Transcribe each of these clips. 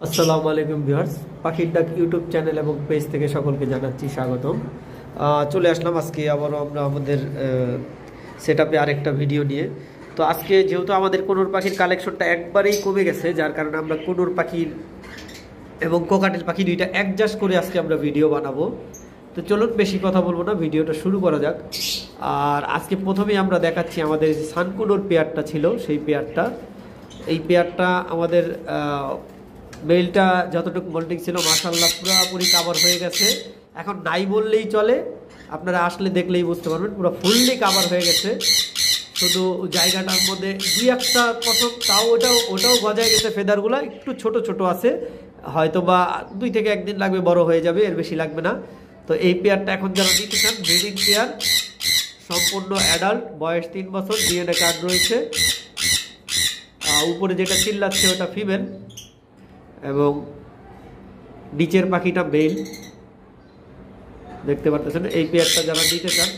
আসসালামু আলাইকুম ভিউয়ার্স, পাখির ডাক ইউটিউব চ্যানেল এবং পেজ থেকে সকলকে জানাচ্ছি স্বাগতম। চলে আসলাম আজকে আবারও আমরা আমাদের সেটআপে আরেকটা ভিডিও নিয়ে। তো আজকে যেহেতু আমাদের কোনোর পাখির কালেকশনটা একবারেই কমে গেছে, যার কারণে আমরা কোনোর পাখির এবং কোকাটেল পাখি দুইটা অ্যাডজাস্ট করে আজকে আমরা ভিডিও বানাবো। তো চলুন বেশি কথা বলবো না, ভিডিওটা শুরু করা যাক। আর আজকে প্রথমেই আমরা দেখাচ্ছি আমাদের যে সানকুনোর পেয়ারটা ছিল সেই পেয়ারটা। এই পেয়ারটা আমাদের মেলটা যতটুকু মোল্টিং ছিল মাশাআল্লাহ পুরোপুরি কাভার হয়ে গেছে, এখন নাই বললেই চলে। আপনারা আসলে দেখলেই বুঝতে পারবেন পুরো ফুললি কাভার হয়ে গেছে। শুধু জায়গাটার মধ্যে দুই একটা পছন্দ, তাও ওটাও গজায় গেছে, ফেদারগুলো একটু ছোট ছোট আছে, হয়তো বা 2 থেকে 1 দিন লাগবে, বড় হয়ে যাবে, এর বেশি লাগবে না। তো এই পেয়ারটা এখন যারা নিতে চান, ব্রিডিং পেয়ার, সম্পূর্ণ অ্যাডাল্ট, বয়স 3 বছর, ডিএনএ কার্ড রয়েছে। উপরে যেটা চিল্লাচ্ছে ওটা ফিমেল এবং নিচের পাখিটা মেল, দেখতে পারতেছেন। এই পেয়ারটা যারা নিতে চান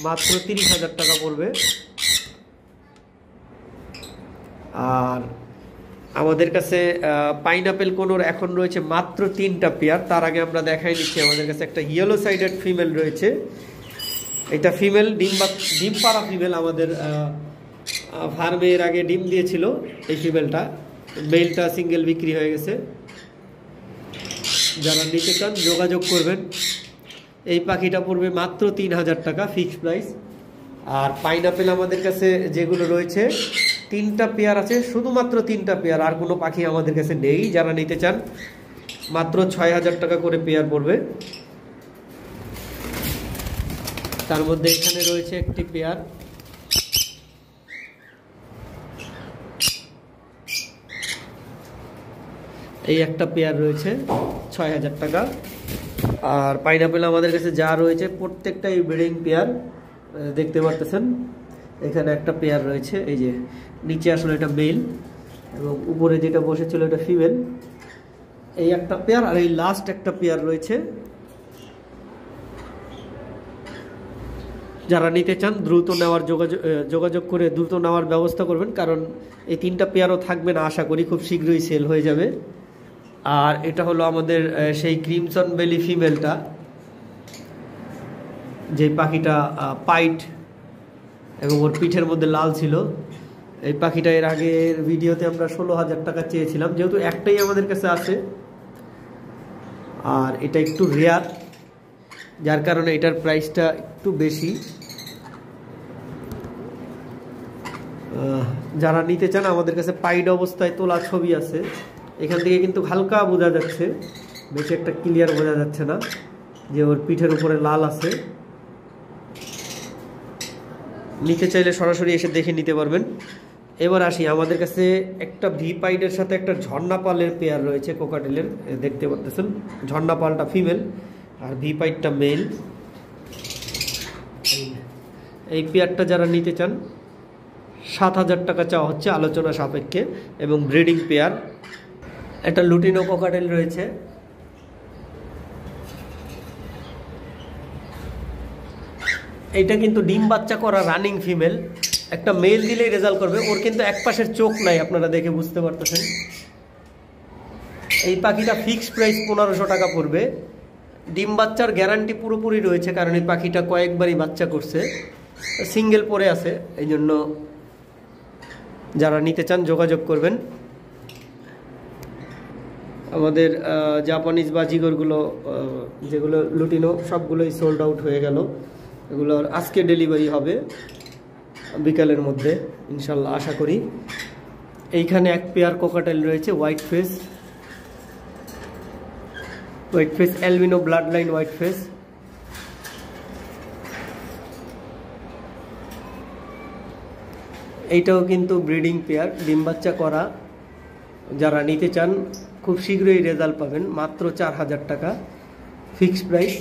মাত্র 30,000 টাকা পড়বে। আর আমাদের কাছে পাইনাপেল কোনোর এখন রয়েছে মাত্র 3টা পেয়ার। তার আগে আমরা দেখাই দিচ্ছি, আমাদের কাছে একটা ইয়েলো সাইডেড ফিমেল রয়েছে। এটা ফিমেল, ডিম পাড়া ফিমেল, আমাদের ফার্মে এর আগে ডিম দিয়েছিল এই ফিমেলটা। মেলটা সিঙ্গেল বিক্রি হয়ে গেছে। যারা নিতে চান যোগাযোগ করবেন। এই পাখিটা পড়বে মাত্র 3,000 টাকা ফিক্সড প্রাইস। আর পাইনাপেল আমাদের কাছে যেগুলো রয়েছে 3টা পেয়ার আছে, শুধুমাত্র 3টা পেয়ার, আর কোনো পাখি আমাদের কাছে নেই। যারা নিতে চান মাত্র 6,000 টাকা করে পেয়ার পড়বে। তার মধ্যে এখানে রয়েছে একটি পেয়ার, এই একটা পেয়ার রয়েছে 6,000 টাকা। আর পাইনাপেল আমাদের কাছে যা রয়েছে প্রত্যেকটাই ব্রিডিং পেয়ার, দেখতে পারতেছেন। এখানে একটা পেয়ার রয়েছে, এই যে নিচে আসলে এটা মেল এবং উপরে যেটা বসেছিল এটা ফিমেল। এই একটা পেয়ার, আর এই লাস্ট একটা পেয়ার রয়েছে। যারা নিতে চান দ্রুত নেওয়ার যোগাযোগ করে দ্রুত নেওয়ার ব্যবস্থা করবেন, কারণ এই 3টা পেয়ারও থাকবে না, আশা করি খুব শীঘ্রই সেল হয়ে যাবে। আর এটা হলো আমাদের সেই ক্রিমসন বেলি ফিমেলটা, যে পাখিটা পাইট এবং ওর পিঠের মধ্যে লাল ছিল। এই পাখিটা এর আগের ভিডিওতে আমরা 16,000 টাকা চেয়েছিলাম, যেহেতু একটাই আমাদের কাছে আছে আর এটা একটু রেয়ার, যার কারণে এটার প্রাইসটা একটু বেশি। যারা নিতে চান আমাদের কাছে পাইড অবস্থায় তোলা ছবি আছে, এখান থেকে কিন্তু হালকা বোঝা যাচ্ছে, বেশি একটা ক্লিয়ার বোঝা যাচ্ছে না যে ওর পিঠের উপরে লাল আছে। নিতে চাইলে সরাসরি এসে দেখে নিতে পারবেন। এবার আসি, আমাদের কাছে একটা ভি পাইডের সাথে একটা ঝর্ণা পালের পেয়ার রয়েছে কোকাটেলের, দেখতে পাচ্ছেন। ঝর্ণা পালটা ফিমেল আর ভি পাইডটা মেল। এই পেয়ারটা যারা নিতে চান 7,000 টাকা চাওয়া হচ্ছে আলোচনা সাপেক্ষে, এবং ব্রিডিং পেয়ার। একটা লুটিনো কোকাটেল রয়েছে, এইটা কিন্তু ডিম বাচ্চা করা রানিং ফিমেল, একটা মেল দিলেই রেজাল্ট করবে। ওর কিন্তু এক পাশের চোখ নাই, আপনারা দেখে বুঝতে পারতেছেন। এই পাখিটা ফিক্সড প্রাইস 1500 টাকা পড়বে। ডিম বাচ্চার গ্যারান্টি পুরোপুরি রয়েছে, কারণ এই পাখিটা কয়েকবারই বাচ্চা করছে, সিঙ্গেল পরে আছে, এই জন্য যারা নিতে চান যোগাযোগ করবেন। আমাদের জাপানিজ বাজিগরগুলো যেগুলো লুটিনো সবগুলোই সোল্ড আউট হয়ে গেল। এগুলোর আজকে ডেলিভারি হবে বিকালের মধ্যে ইনশাল্লাহ, আশা করি। এইখানে এক পেয়ার কোকাটেল রয়েছে white face albino blood line white face. এইটাও কিন্তু ব্রিডিং পেয়ার, ডিম বাচ্চা করা। যারা নিতে চান খুব শীঘ্রই রেজাল্ট পাবেন, মাত্র 4,000 টাকা ফিক্সড প্রাইস।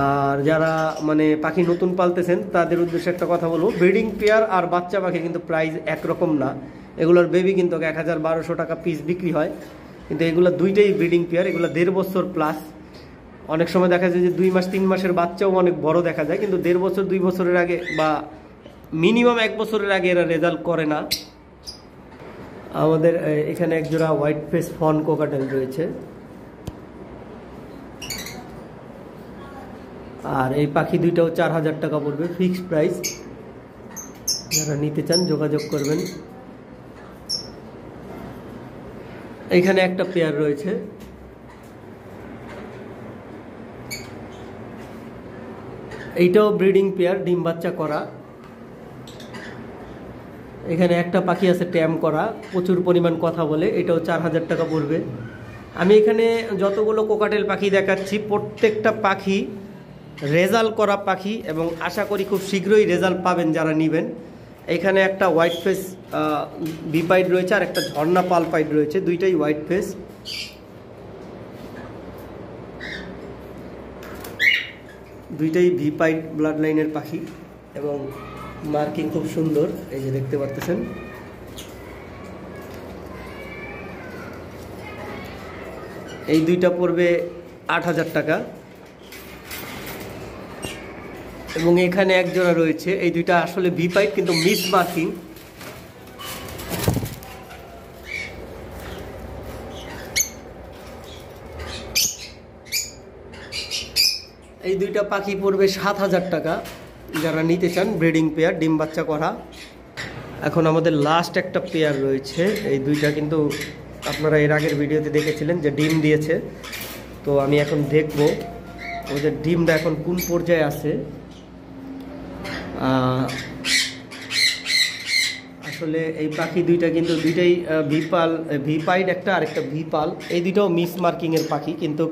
আর যারা মানে পাখি নতুন পালতেছেন তাদের উদ্দেশ্যে একটা কথা বলবো, ব্রিডিং পেয়ার আর বাচ্চা পাখির কিন্তু প্রাইস একরকম না। এগুলোর বেবি কিন্তু 1,000-1,200 টাকা পিস বিক্রি হয়, কিন্তু এগুলো দুইটাই ব্রিডিং পেয়ার, এগুলো 1.5 বছর প্লাস। অনেক সময় দেখা যায় যে 2 মাস 3 মাসের বাচ্চাও অনেক বড় দেখা যায়, কিন্তু 1.5 বছর 2 বছরের আগে বা মিনিমাম 1 বছরের আগে এরা রেজাল্ট করে না। আমাদের এখানে এক জোড়া হোয়াইট ফেস ফন কোকাটেল রয়েছে। আর এই পাখি দুইটাও 4000 টাকা পড়বে, ফিক্সড প্রাইস। যারা নিতে চান যোগাযোগ করবেন। এখানে একটা পেয়ার রয়েছে, এইটাও ব্রিডিং পেয়ার, ডিম বাচ্চা করা। এখানে একটা পাখি আছে ট্যাম করা, প্রচুর পরিমাণ কথা বলে, এটাও 4000 টাকা পড়বে। আমি এখানে যতগুলো কোকাটেল পাখি দেখাচ্ছি প্রত্যেকটা পাখি রেজাল্ট করা পাখি, এবং আশা করি খুব শীঘ্রই রেজাল্ট পাবেন যারা নেবেন। এখানে একটা হোয়াইট ফেস বিপাইড রয়েছে আর একটা ঝর্ণা পালপাইড রয়েছে, দুইটাই হোয়াইট ফেস। দুইটাই ভিপাইড ব্লাড লাইনের পাখি এবং মার্কিং খুব সুন্দর, এই যে দেখতে পারতেছেন। এই দুইটা পড়বে 8000 টাকা। এবং এখানে এক জোড়া রয়েছে, এই দুইটা আসলে ভিপাইড কিন্তু মিস মার্কিং। এই দুইটা পাখি পড়বে 7000 টাকা যারা নিতে চান, ব্রিডিং পেয়ার, ডিম বাচ্চা করা। এখন আমাদের লাস্ট একটা পেয়ার রয়েছে, এই দুইটা কিন্তু আপনারা এর আগের ভিডিওতে দেখেছিলেন যে ডিম দিয়েছে। তো আমি এখন দেখব ওদের ডিমটা এখন কোন পর্যায়ে আছে। আসলে এই পাখি দুইটা কিন্তু দুইটাই ভিপাইড, একটা আর একটা ভিপাল। এই দুইটাও মিস মার্কিংয়ের পাখি, কিন্তু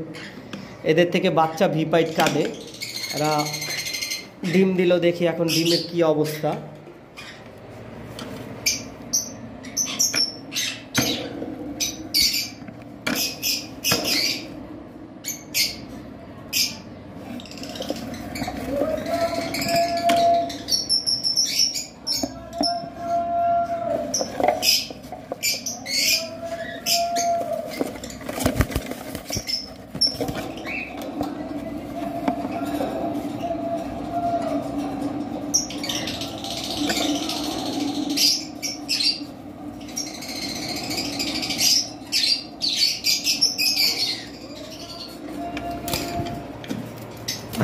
এদের থেকে বাচ্চা ভিপাইড কাঁদে। এরা ডিম দিল, দেখি এখন ডিমের কি অবস্থা।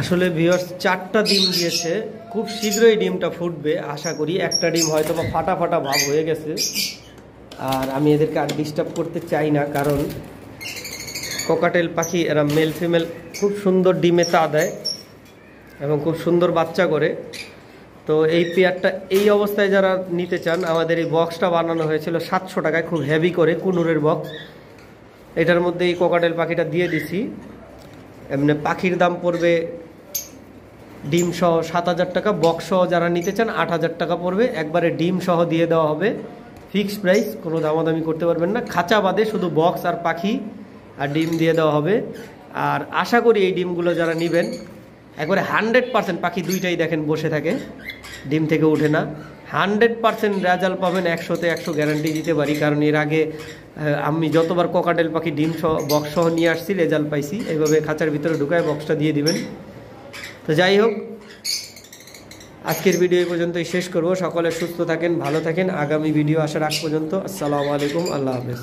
আসলে ভিউয়ার্স 4টা ডিম দিয়েছে, খুব শীঘ্রই ডিমটা ফুটবে আশা করি। একটা ডিম হয়তো বা ফাটা ফাটা ভাব হয়ে গেছে। আর আমি এদেরকে আর ডিস্টার্ব করতে চাই না, কারণ কোকাটেল পাখি এরা মেল ফিমেল খুব সুন্দর ডিমে তা দেয় এবং খুব সুন্দর বাচ্চা করে। তো এই পেয়ারটা এই অবস্থায় যারা নিতে চান, আমাদের এই বক্সটা বানানো হয়েছিল 700 টাকায়, খুব হেভি করে কুনুরের বক্স। এটার মধ্যে এই কোকাটেল পাখিটা দিয়ে দিছি। এমনি পাখির দাম পড়বে ডিম সহ 7000 টাকা, বক্স সহ যারা নিতে চান 8000 টাকা পড়বে। একবারে ডিম সহ দিয়ে দেওয়া হবে, ফিক্সড প্রাইস, কোনো দামাদামি করতে পারবেন না। খাঁচা বাদে শুধু বক্স আর পাখি আর ডিম দিয়ে দেওয়া হবে। আর আশা করি এই ডিমগুলো যারা নেবেন একবারে 100% পাখি দুইটাই দেখেন বসে থাকে, ডিম থেকে ওঠে না। 100% রেজাল্ট পাবেন, 100তে 100 গ্যারান্টি দিতে পারি। কারণ এর আগে আমি যতবার কোকাটেল পাখি ডিম সহ বক্স সহ নিয়ে আসছি রেজাল্ট পাইছি। এইভাবে খাঁচার ভিতরে ঢুকায় বক্সটা দিয়ে দিবেন। তো যাই হোক, আজকের ভিডিও এই পর্যন্তই শেষ করব। সকলে সুস্থ থাকেন, ভালো থাকেন। আগামী ভিডিও আসার আগ পর্যন্ত আসসালামু আলাইকুম, আল্লাহ হাফেজ।